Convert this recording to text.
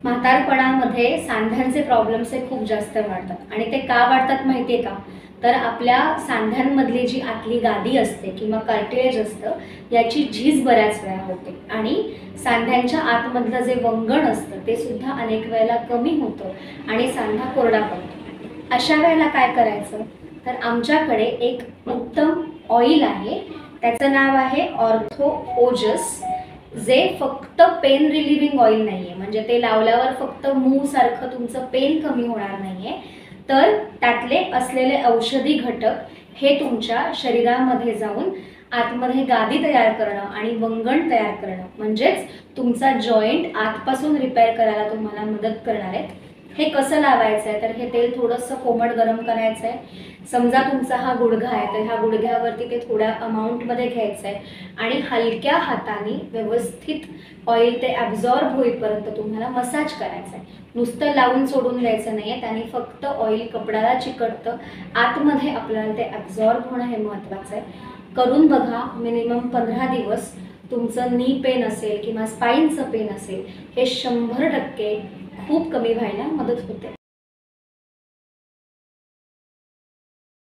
म्हातारपणामध्ये सांध्यांचे प्रॉब्लेम्स हे खूप जास्त वाढतात आणि ते का वाढतात माहिती आहे का? तर आपल्या सांध्यांमधली जी आतली गादी असते किंवा कार्टिलेज असतं याची झीज बऱ्याच वेळा होते आणि सांध्यांच्या आतमधलं जे वंगण असतं ते सुद्धा अनेक वेळेला कमी होतं आणि सांधा कोरडा पडतो। अशा वेळेला काय करायचं? तर आमच्याकडे एक उत्तम ऑइल आहे, त्याचं नाव आहे ऑर्थो ओजस, जे फक्त पेन रिलिव्हिंग ऑइल नाहीये, म्हणजे ते लावल्यावर फक्त मूव सारखं तुमचं पेन कमी होणार नाहीये, तर त्यातले असलेले औषधी घटक हे तुमच्या शरीरामध्ये जाऊन आतमध्ये गादी तयार करणं आणि वंगण तयार करणं म्हणजेच तुमचा जॉईंट आतपासून रिपेअर करायला तुम्हाला मदत करणार आहेत। हे कसं लावायचं आहे? तर हे तेल थोडंसं कोमट गरम करायचं आहे। समजा तुमचा हा गुडघा आहे तर ह्या गुडघ्यावरती ते थोड्या अमाऊंटमध्ये घ्यायचं आहे आणि हलक्या हाताने व्यवस्थित ऑइल ते ॲब्झॉर्ब होईपर्यंत तुम्हाला मसाज करायचा आहे। नुसतं लावून सोडून द्यायचं नाही आहे, त्याने फक्त ऑइल कपड्याला चिकटतं, आतमध्ये आपल्याला ते ॲब्झॉर्ब होणं हे महत्त्वाचं आहे। करून बघा, मिनिमम 15 दिवस तुमचं नी पेन असेल किंवा स्पाईनचं पेन असेल हे 100% खूप कमी व्हायला मदत होते।